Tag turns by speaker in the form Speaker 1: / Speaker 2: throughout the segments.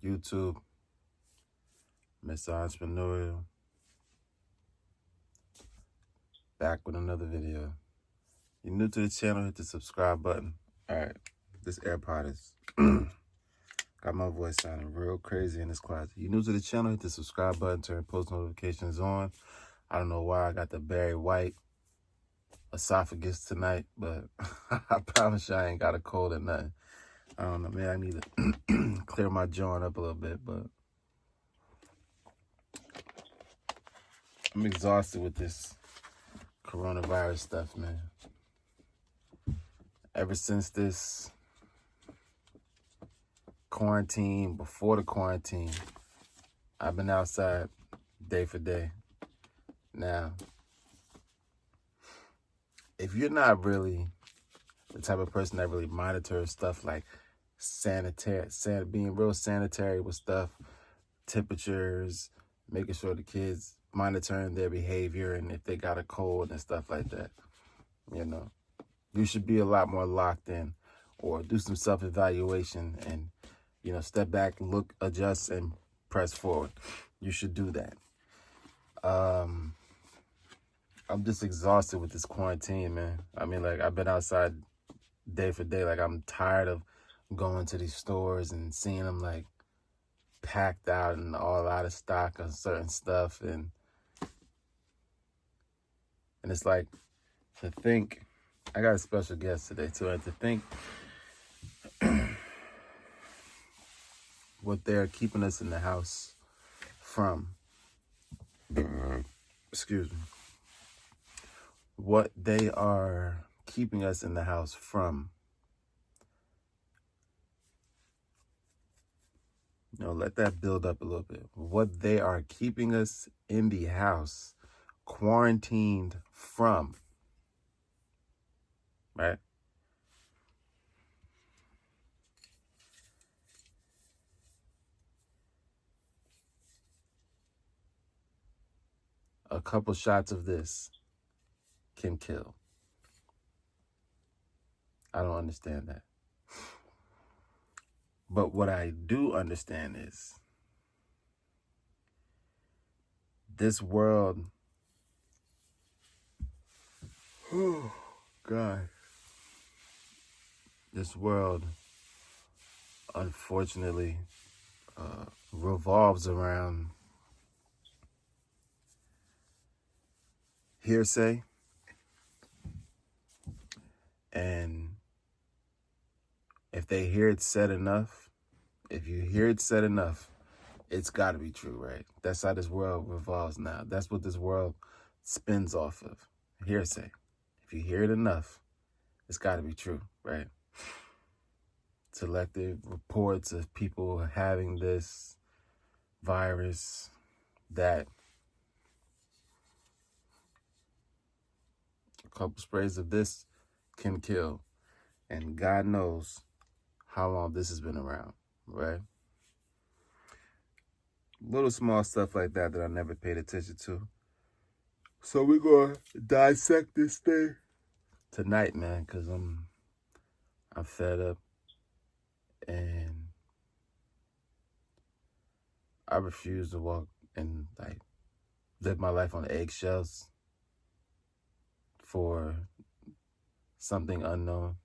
Speaker 1: YouTube, Mr. Entrepreneurial, back with another video. You're new to the channel, hit the subscribe button. Alright, this AirPod is got my voice sounding real crazy in this closet. You're new to the channel, hit the subscribe button, turn post notifications on. I don't know why I got the Barry White esophagus tonight, but I promise you I ain't got a cold or nothing. I don't know, man, I need to clear my jaw up a little bit, but I'm exhausted with this coronavirus stuff, man. Ever since this quarantine, before the quarantine, I've been outside day for day. Now, if you're not really the type of person that really monitors stuff like being real sanitary with stuff, temperatures, making sure the kids monitoring their behavior and if they got a cold and stuff like that, you should be a lot more locked in, or do some self-evaluation and, step back, look, adjust, and press forward. You should do that. I'm just exhausted with this quarantine, man. I mean, like, I've been outside day for day. Like, I'm tired of going to these stores and seeing them, like, packed out and all out of stock of certain stuff. And it's like, to think, I got a special guest today, too, and to think what they're keeping us in the house from, excuse me, what they are keeping us in the house from. Let that build up a little bit. What they are keeping us in the house, quarantined from, right? A couple shots of this can kill. I don't understand that. But what I do understand is this world, oh God, this world unfortunately revolves around hearsay, and if they hear it said enough, if you hear it said enough, it's got to be true, right? That's how this world revolves now. That's what this world spins off of, hearsay. If you hear it enough, it's got to be true, right? Selective reports of people having this virus, that a couple sprays of this can kill. And God knows how long this has been around, right? Little small stuff like that I never paid attention to. So we're going to dissect this thing tonight, man, because I'm fed up, and I refuse to walk and, like, live my life on eggshells for something unknown.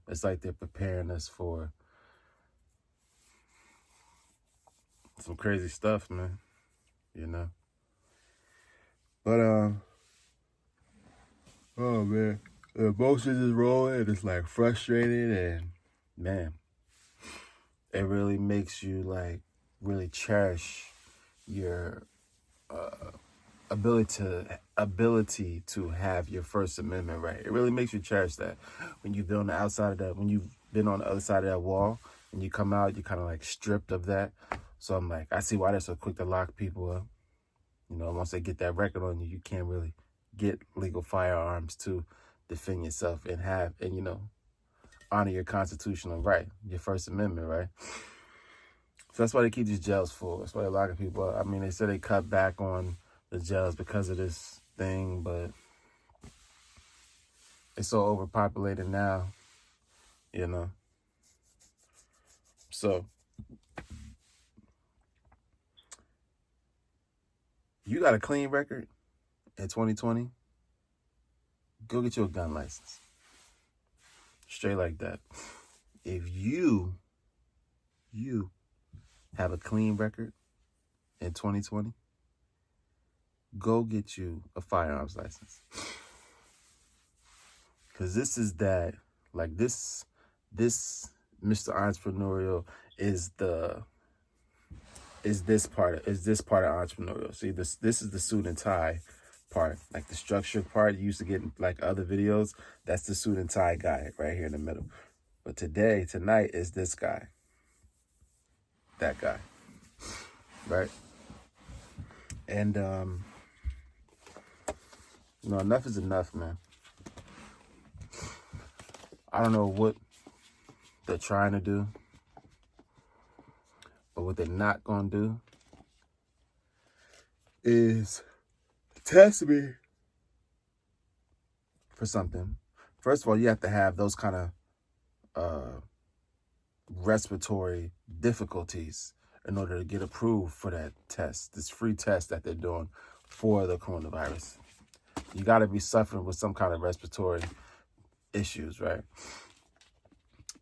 Speaker 1: It's like they're preparing us for some crazy stuff, man, But, oh, man, the emotions is rolling, and it's, like, frustrated, and, man, it really makes you, like, really cherish your ability to have your First Amendment right. It really makes you cherish that. When you've been on the outside of that, when you've been on the other side of that wall, and you come out, you're kind of like stripped of that. So I'm like, I see why they're so quick to lock people up. Once they get that record on you, you can't really get legal firearms to defend yourself and honor your constitutional right, your First Amendment, right? So that's why they keep these jails full. That's why they're locking people up. I mean, they said they cut back on the jails because of this thing, but it's so overpopulated now, So You got a clean record in 2020, go get you a gun license. Straight like that. If you have a clean record in 2020, go get you a firearms license. Because this is that, like this Mr. Entrepreneurial is this part of entrepreneurial. See, this is the suit and tie part, like the structured part you used to get in like other videos. That's the suit and tie guy right here in the middle. But tonight is this guy, that guy, right? And enough is enough, man. I don't know what they're trying to do, but what they're not gonna do is test me for something. First of all, you have to have those kind of respiratory difficulties in order to get approved for that test, this free test that they're doing for the coronavirus. You got to be suffering with some kind of respiratory issues, right?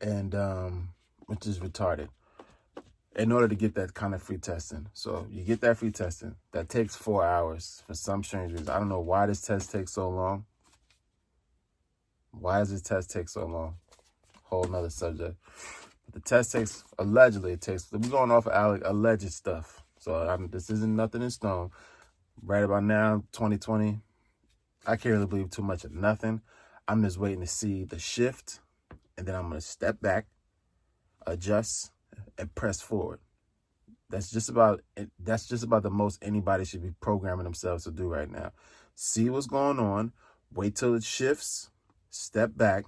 Speaker 1: And which is retarded, in order to get that kind of free testing. So you get that free testing. That takes 4 hours for some strange reason. I don't know why this test takes so long. Why does this test take so long? Whole nother subject. But the test takes, allegedly, we're going off of alleged stuff. So this isn't nothing in stone. Right about now, 2020, I can't really believe too much of nothing. I'm just waiting to see the shift, and then I'm going to step back, adjust, and press forward. That's just about the most anybody should be programming themselves to do right now. See what's going on, wait till it shifts, step back,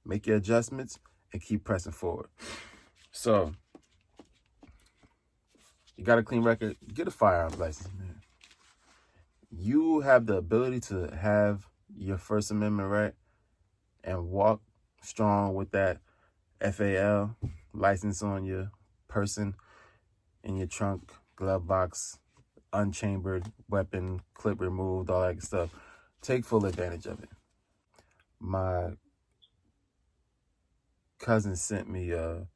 Speaker 1: make your adjustments, and keep pressing forward. So, you got a clean record, get a firearms license, man. You have the ability to have your First Amendment right and walk strong with that FAL license on your person, in your trunk, glove box, unchambered weapon, clip removed, all that stuff. Take full advantage of it. My cousin sent me a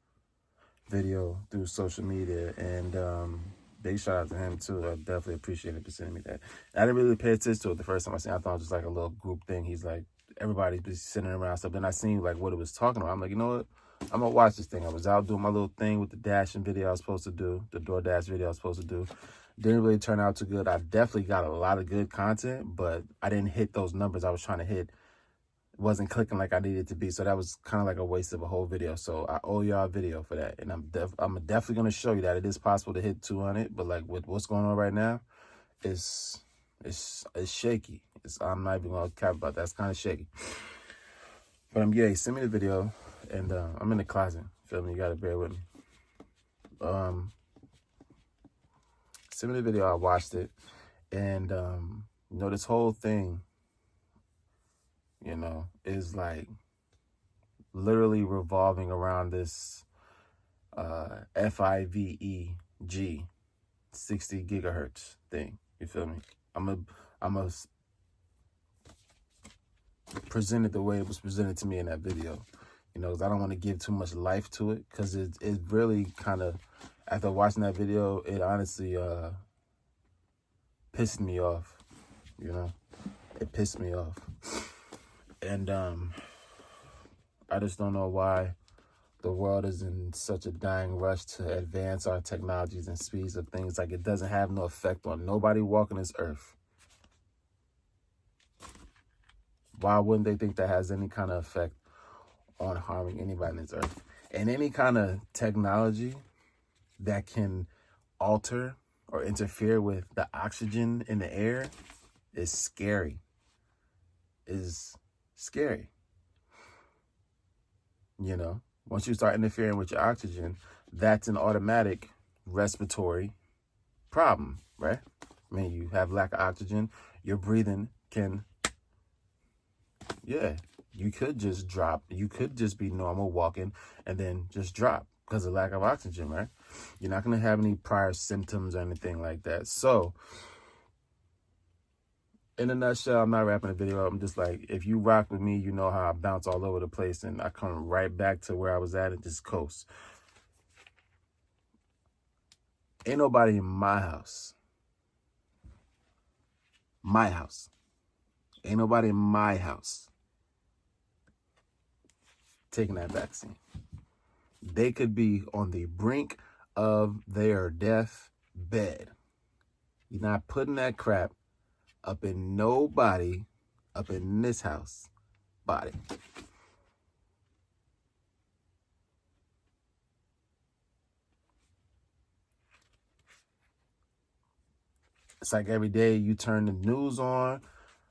Speaker 1: video through social media, and big shout out to him too. I definitely appreciate him for sending me that. I didn't really pay attention to it the first time I seen it. I thought it was just like a little group thing. He's like, everybody's just sitting around stuff. Then I seen like what it was talking about. I'm like, you know what? I'm gonna watch this thing. I was out doing my little thing with the dashing video I was supposed to do, the DoorDash video I was supposed to do. Didn't really turn out too good. I definitely got a lot of good content, but I didn't hit those numbers I was trying to hit. It wasn't clicking like I needed to be, so that was kind of like a waste of a whole video. So I owe y'all a video for that, and I'm definitely gonna show you that it is possible to hit 200, but like with what's going on right now, it's shaky. I'm not even gonna cap about that. It's kind of shaky. But send me the video, and I'm in the closet. Feel me? You gotta bear with me. Send me the video. I watched it, and this whole thing, is like literally revolving around this FIVEG 60 gigahertz thing. You feel me? I'm a present it the way it was presented to me in that video. Because I don't want to give too much life to it, because it really kind of, after watching that video, it honestly pissed me off. It pissed me off. And I just don't know why the world is in such a dying rush to advance our technologies and speeds of things. Like, it doesn't have no effect on nobody walking this earth. Why wouldn't they think that has any kind of effect on harming anybody on this earth? And any kind of technology that can alter or interfere with the oxygen in the air is scary. Once you start interfering with your oxygen, that's an automatic respiratory problem, right? I mean, you have lack of oxygen, your breathing can, you could just drop. You could just be normal walking and then just drop because of lack of oxygen, right? You're not going to have any prior symptoms or anything like that. So In a nutshell, I'm not wrapping the video up. I'm just like, if you rock with me, you know how I bounce all over the place and I come right back to where I was at and just coast. Ain't nobody in my house. My house. Ain't nobody in my house taking that vaccine. They could be on the brink of their death bed. You're not putting that crap up in nobody up in this house body. It's like every day you turn the news on.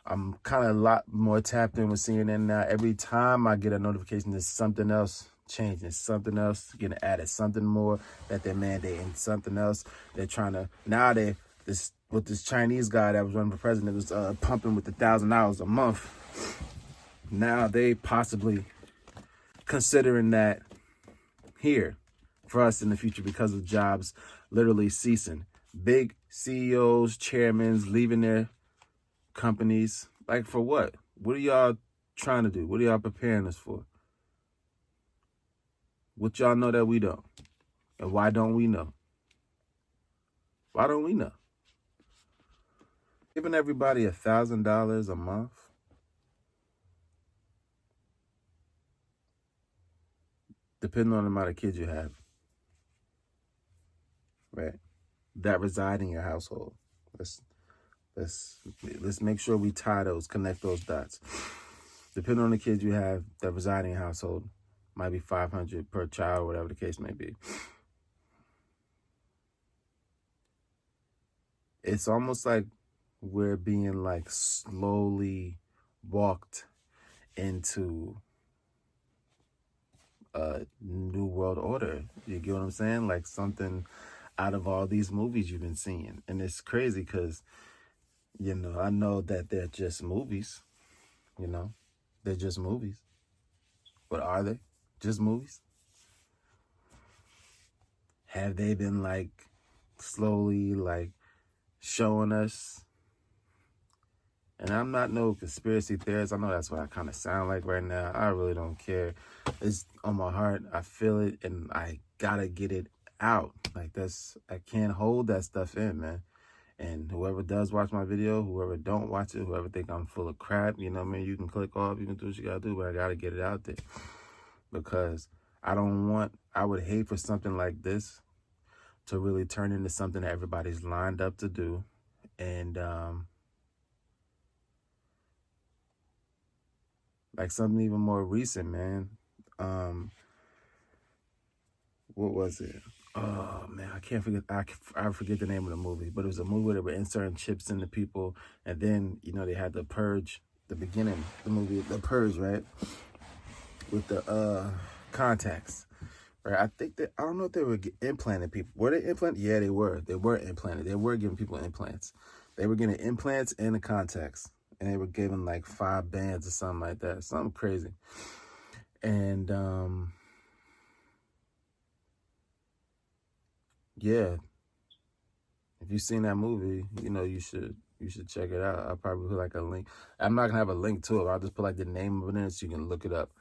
Speaker 1: I'm kind of a lot more tapped in with CNN now. Every time I get a notification, there's something else changing, something else getting added, something more that they're mandating, something else they're trying to. Now with this Chinese guy that was running for president was pumping with $1,000 a month. Now they possibly considering that here for us in the future because of jobs literally ceasing. Big CEOs, chairmen leaving their companies. Like for what? What are y'all trying to do? What are y'all preparing us for? What y'all know that we don't? And why don't we know? Why don't we know? Giving everybody $1,000 a month. Depending on the amount of kids you have. Right? That reside in your household. Let's make sure we connect those dots. Depending on the kids you have that reside in your household, might be $500 per child, whatever the case may be. It's almost like we're being like slowly walked into a new world order. You get what I'm saying? Like something out of all these movies you've been seeing. And it's crazy because, I know that they're just movies, they're just movies. But are they just movies? Have they been like slowly like showing us? And I'm not no conspiracy theorist. I know that's what I kind of sound like right now. I really don't care. It's on my heart. I feel it and I gotta get it out. Like I can't hold that stuff in, man. And whoever does watch my video, whoever don't watch it, whoever think I'm full of crap, you can click off, you can do what you gotta do, but I gotta get it out there. Because I would hate for something like this to really turn into something that everybody's lined up to do. And like something even more recent, man. What was it? Oh man, I can't forget. I forget the name of the movie, but it was a movie where they were inserting chips into people, and then they had the purge. The beginning, the movie, the purge, right? With the contacts, right? I don't know if they were implanting people. Were they implanted? Yeah, they were. They were implanted. They were giving people implants. They were getting implants and the contacts, and they were giving like 5 bands or something like that, something crazy. And yeah, if you've seen that movie, you should check it out. I'll probably put like a link. I'm not gonna have a link to it. I'll just put like the name of it in it so you can look it up.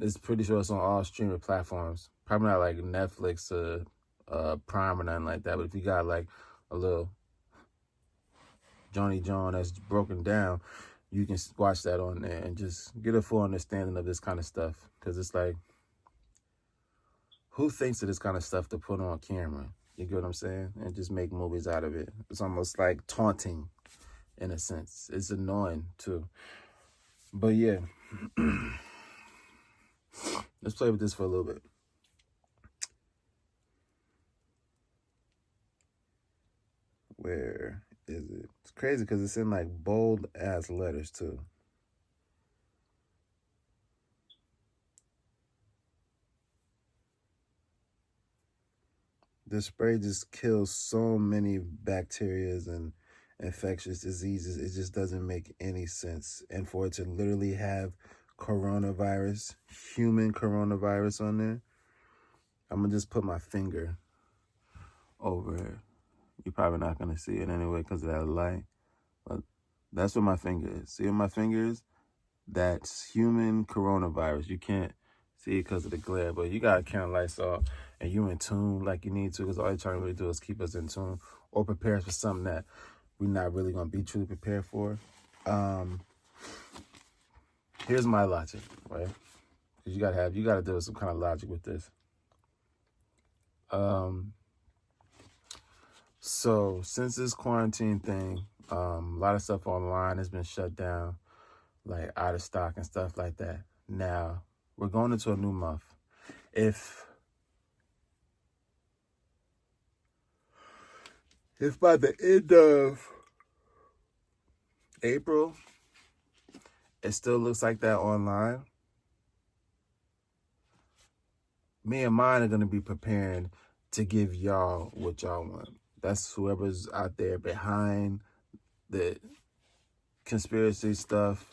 Speaker 1: It's pretty sure it's on all streaming platforms. Probably not like Netflix or Prime or nothing like that. But if you got like a little Johnny John that's broken down, you can watch that on there and just get a full understanding of this kind of stuff. Because it's like, who thinks of this kind of stuff to put on camera? You get what I'm saying? And just make movies out of it. It's almost like taunting in a sense. It's annoying too. But yeah. Let's play with this for a little bit. Where is it? It's crazy because it's in like bold ass letters too. The spray just kills so many bacteria and infectious diseases. It just doesn't make any sense. And for it to literally have coronavirus, human coronavirus on there, I'm going to just put my finger over it. You're probably not going to see it anyway because of that light. But That's what my finger is. See what my finger is? That's human coronavirus. You can't see it because of the glare, but you gotta count Lysol and you in tune like you need to, because all you're trying to really do is keep us in tune or prepare us for something that we're not really gonna be truly prepared for. Here's my logic, right? Because you gotta do some kind of logic with this. So since this quarantine thing, a lot of stuff online has been shut down, like out of stock and stuff like that. Now we're going into a new month. If by the end of April, it still looks like that online, me and mine are going to be preparing to give y'all what y'all want. That's whoever's out there behind the conspiracy stuff,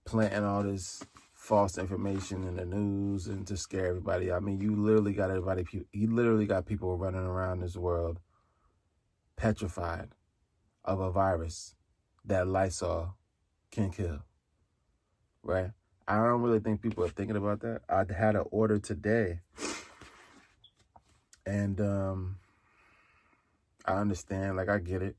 Speaker 1: planting all this false information in the news and to scare everybody. I mean, you literally got people running around this world petrified of a virus that Lysol can kill, right? I don't really think people are thinking about that. I had an order today, and I understand, like, I get it.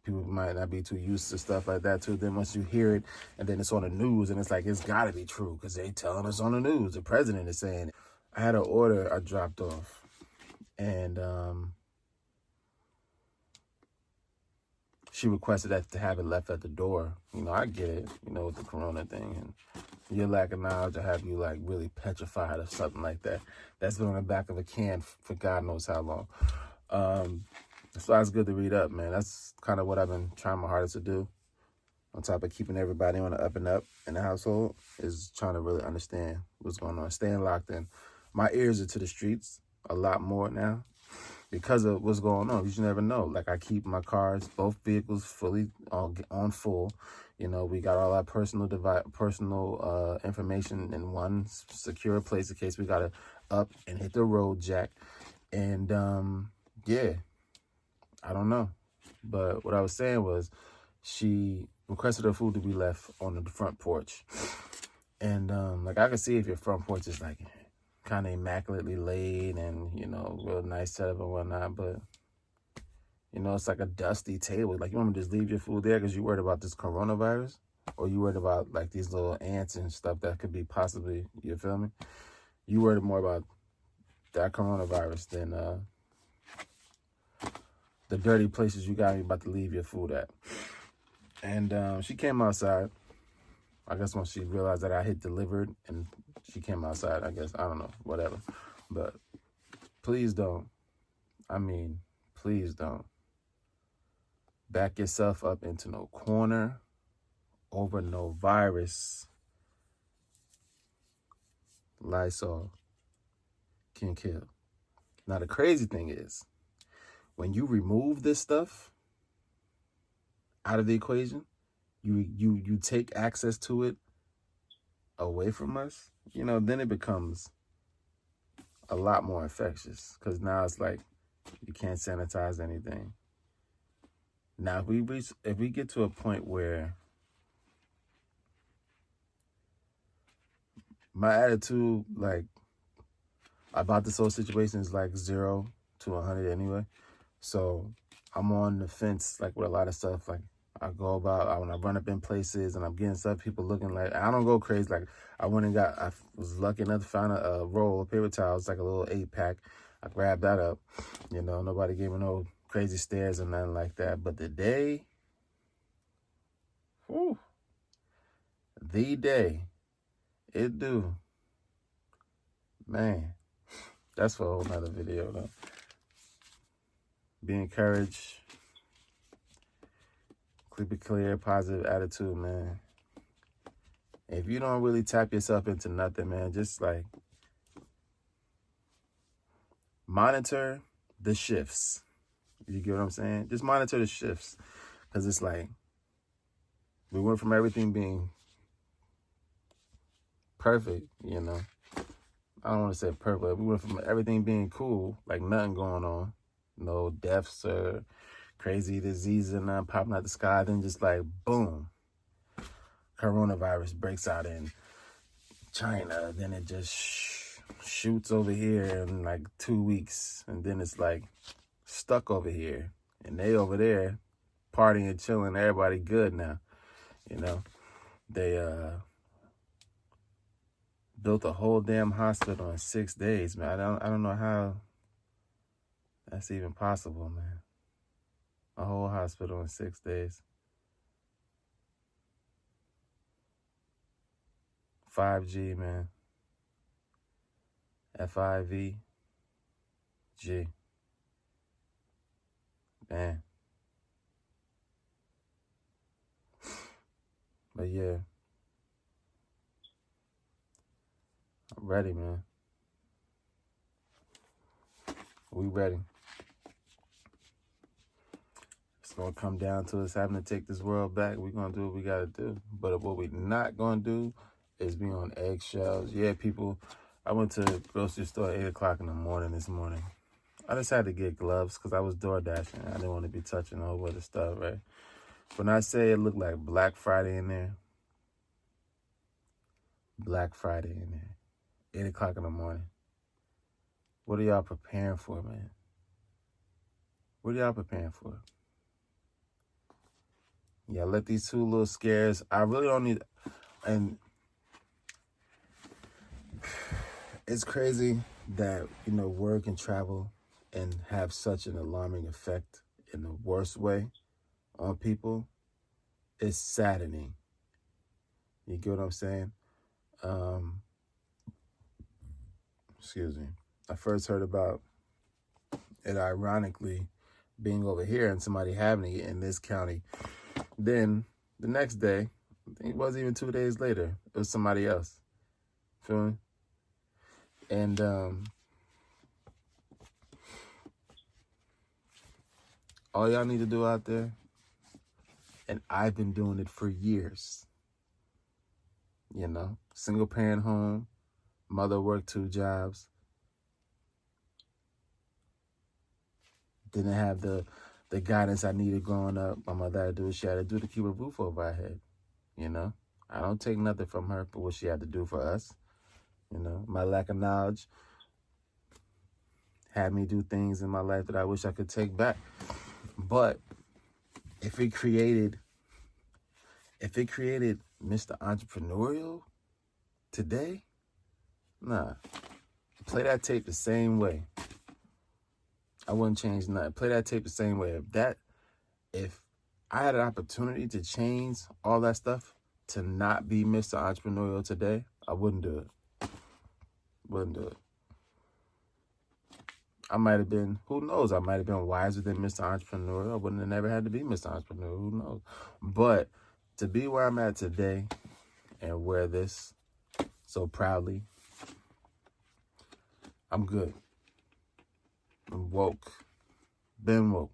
Speaker 1: People might not be too used to stuff like that too. Then once you hear it, and then it's on the news, and it's like, it's got to be true because they telling us on the news. The president is saying it. I had an order I dropped off, and she requested that to have it left at the door. You know, I get it, you know, with the corona thing, and your lack of knowledge will have you like really petrified of something like that. That's been on the back of a can for God knows how long. So it's good to read up, man. That's kind of what I've been trying my hardest to do. On top of keeping everybody on the up and up in the household, is trying to really understand what's going on, staying locked in. My ears are to the streets a lot more now because of what's going on. You just never know. Like, I keep my cars, both vehicles, fully on full. You know, we got all our personal information in one secure place in case we got to up and hit the road jack. And yeah, I don't know. But what I was saying was, she requested her food to be left on the front porch. And like, I can see if your front porch is like kind of immaculately laid and, you know, real nice setup and whatnot, but, you know, it's like a dusty table. Like, you want me to just leave your food there because you're worried about this coronavirus? Or you worried about, like, these little ants and stuff that could be possibly, you feel me? You worried more about that coronavirus than the dirty places you got me about to leave your food at. And she came outside. I guess once she realized that I hit delivered, and she came outside, I guess. I don't know, whatever. But please don't. I mean, please don't back yourself up into no corner over no virus. Lysol can kill. Now, the crazy thing is, when you remove this stuff out of the equation, you take access to it away from us, you know, then it becomes a lot more infectious, because now it's like you can't sanitize anything. Now, if we get to a point where my attitude, like, about this whole situation is like 0 to 100 anyway, so I'm on the fence, like, with a lot of stuff. Like, I go about, when I run up in places and I'm getting stuff, people looking like, I don't go crazy. Like, I was lucky enough to find a roll of paper towels, like a little 8-pack. I grabbed that up. You know, nobody gave me no crazy stares or nothing like that. But the day it do, man, that's for a whole nother video, though. Be encouraged. Keep a clear, positive attitude, man. If you don't really tap yourself into nothing, man, just like monitor the shifts. You get what I'm saying? Just monitor the shifts. Because it's like, we went from everything being perfect, you know. I don't want to say perfect. We went from everything being cool, like nothing going on. No deaths or crazy diseases and popping out the sky. Then just like, boom. coronavirus breaks out in China, then it just shoots over here in like 2 weeks, and then it's like stuck over here, and they over there partying, chilling, everybody good now. You know, they built a whole damn hospital in 6 days, man. I don't know how that's even possible, man. A whole hospital in 6 days. 5G, man. FIVG. Man. But yeah. I'm ready, man. We ready. It's going to come down to us having to take this world back. We're going to do what we got to do. But what we're not going to do is be on eggshells. Yeah, people, I went to the grocery store at 8 o'clock in the morning this morning. I just had to get gloves because I was door dashing. I didn't want to be touching a whole bunch of stuff, right? When I say it looked like Black Friday in there, Black Friday in there, 8 o'clock in the morning. What are y'all preparing for, man? What are y'all preparing for? Yeah, let these two little scares, I really don't need, and it's crazy that, word can travel and have such an alarming effect in the worst way on people. It's saddening. You get what I'm saying? Excuse me. I first heard about it, ironically, being over here and somebody having it in this county. Then the next day, I think it wasn't even 2 days later, it was somebody else. Feel me? And all y'all need to do out there, and I've been doing it for years, single parent home, mother worked 2 jobs, didn't have the guidance I needed growing up. My mother had to do what she had to do to keep a roof over our head, I don't take nothing from her for what she had to do for us. My lack of knowledge had me do things in my life that I wish I could take back. But if it created Mr. Entrepreneurial today, nah, play that tape the same way. I wouldn't change nothing. Play that tape the same way. If I had an opportunity to change all that stuff to not be Mr. Entrepreneurial today, I wouldn't do it. Wouldn't do it. I might have been, who knows? I might have been wiser than Mr. Entrepreneurial. I wouldn't have never had to be Mr. Entrepreneurial. Who knows? But to be where I'm at today and wear this so proudly, I'm good. I'm woke. Been woke.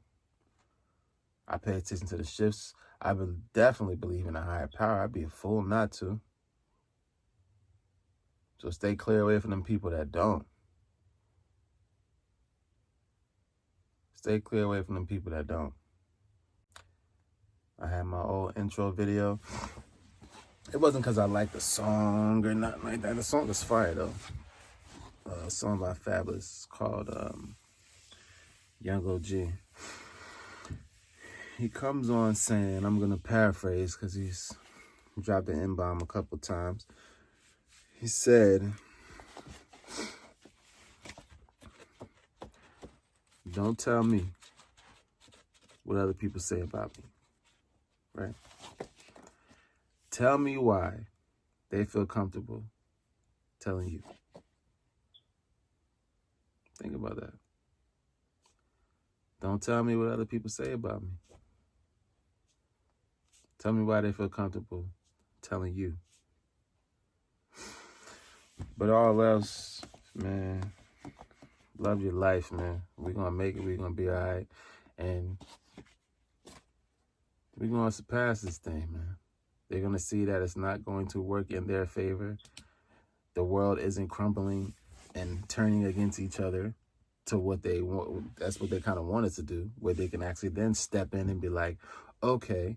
Speaker 1: I pay attention to the shifts. I would definitely believe in a higher power. I'd be a fool not to. So stay clear away from them people that don't. Stay clear away from them people that don't. I had my old intro video. It wasn't because I liked the song or nothing like that. The song is fire, though. A song by Fabulous called Young OG. He comes on saying, I'm going to paraphrase because he's dropped the N-bomb a couple times. He said, don't tell me what other people say about me, right? Tell me why they feel comfortable telling you. Think about that. Don't tell me what other people say about me. Tell me why they feel comfortable telling you. But all else, man, love your life, man. We're going to make it. We're going to be all right. And we're going to surpass this thing, man. They're going to see that it's not going to work in their favor. The world isn't crumbling and turning against each other to what they want. That's what they kind of want us to do, where they can actually then step in and be like, okay,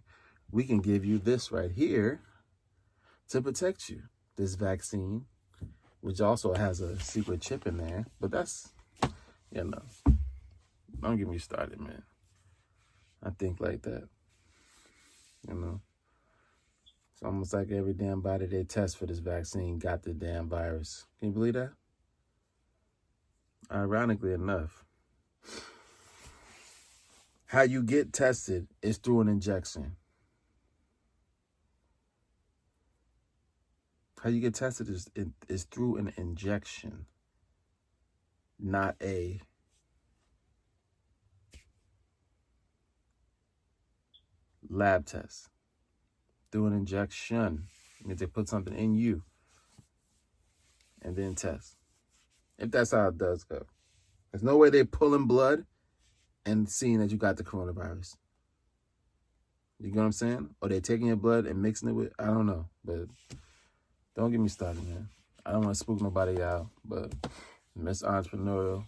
Speaker 1: we can give you this right here, to protect you. This vaccine, which also has a secret chip in there, but that's, don't get me started, man. I think like that, It's almost like every damn body they test for this vaccine got the damn virus. Can you believe that? Ironically enough, how you get tested is through an injection. How you get tested is through an injection, not a lab test. Through an injection. It means they put something in you and then test. If that's how it does go. There's no way they're pulling blood and seeing that you got the coronavirus. You get what I'm saying? Or they're taking your blood and mixing it with, I don't know. But don't get me started, man. I don't want to spook nobody out, but Miss Entrepreneurial,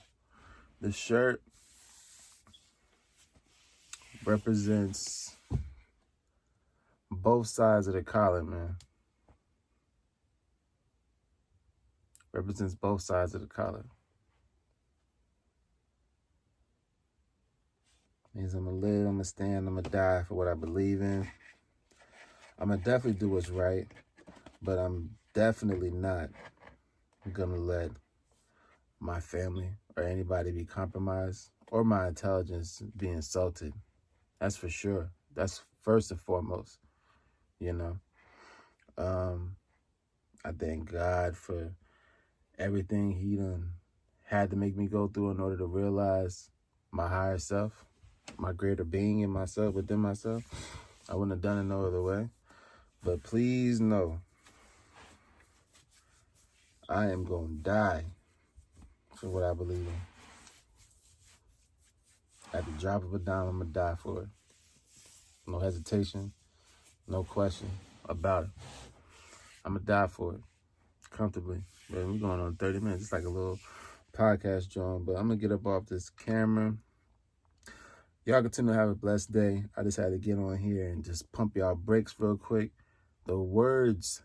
Speaker 1: the shirt represents both sides of the collar, man. Represents both sides of the collar. Means I'm going to live, I'm going to stand, I'm going to die for what I believe in. I'm going to definitely do what's right, but I'm definitely not going to let my family or anybody be compromised or my intelligence be insulted. That's for sure. That's first and foremost, I thank God for everything he done had to make me go through in order to realize my higher self, my greater being in myself, within myself. I wouldn't have done it no other way. But please know, I am going to die for what I believe in. At the drop of a dime, I'm going to die for it. No hesitation, no question about it. I'm going to die for it comfortably. Man, we're going on 30 minutes. It's like a little podcast, John. But I'm going to get up off this camera. Y'all continue to have a blessed day. I just had to get on here and just pump y'all brakes real quick. The words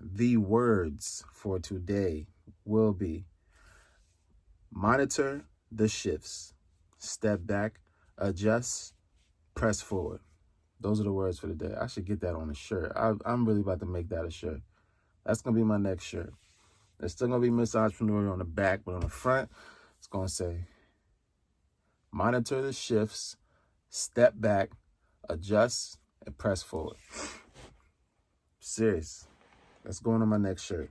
Speaker 1: for today will be: monitor the shifts, step back, adjust, press forward. Those are the words for today. I should get that on a shirt. I'm really about to make that a shirt. That's going to be my next shirt. It's still going to be Miss Entrepreneurial on the back, but on the front, it's going to say, monitor the shifts, step back, adjust, and press forward. Serious. That's going on my next shirt.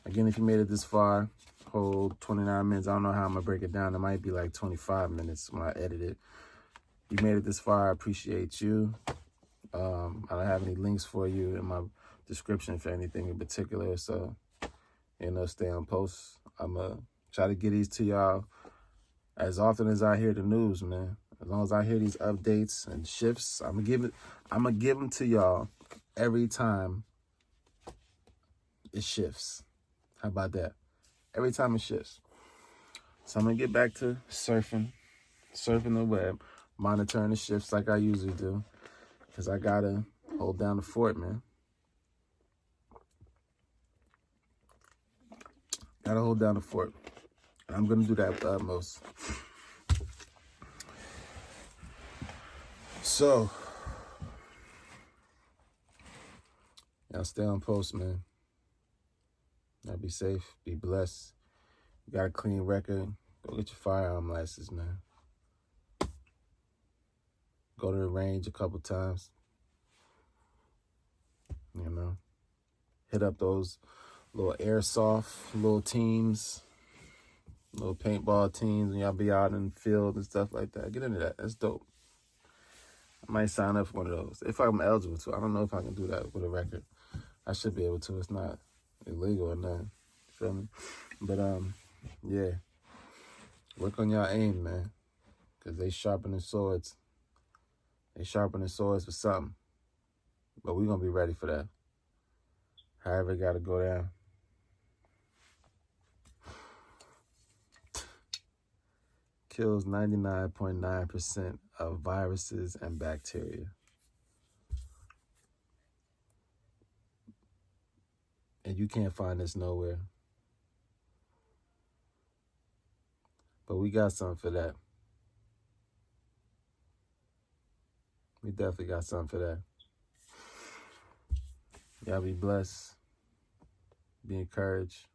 Speaker 1: Again, if you made it this far, whole 29 minutes, I don't know how I'm going to break it down. It might be like 25 minutes when I edit it. You made it this far, I appreciate you. I don't have any links for you in my description for anything in particular, so, stay on post. I'm going to try to get these to y'all as often as I hear the news, man. As long as I hear these updates and shifts, I'm going to give them to y'all every time it shifts. How about that? Every time it shifts. So I'm going to get back to surfing the web, monitoring the shifts like I usually do, because I got to hold down the fort, man. Got to hold down the fort. And I'm going to do that with the utmost. So, y'all stay on post, man. Y'all be safe, be blessed. You got a clean record, go get your firearm license, man. Go to the range a couple times. Hit up those little airsoft, little teams, little paintball teams, and y'all be out in the field and stuff like that. Get into that. That's dope. I might sign up for one of those if I'm eligible to. I don't know if I can do that with a record. I should be able to. It's not illegal or nothing. Feel me? But yeah. Work on y'all aim, man. Because they sharpening swords. They sharpening swords for something. But we're going to be ready for that. However it got to go down. Kills 99.9% of viruses and bacteria. And you can't find this nowhere. But we got something for that. We definitely got something for that. Y'all be blessed. Be encouraged.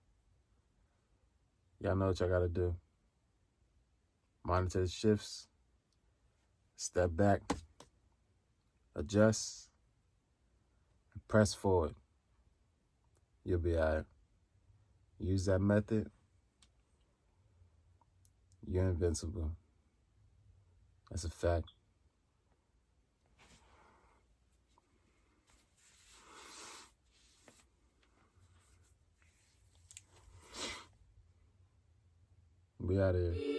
Speaker 1: Y'all know what y'all got to do. Monitor the shifts. Step back. Adjust. And press forward. You'll be all right. Use that method. You're invincible. That's a fact. We out of here.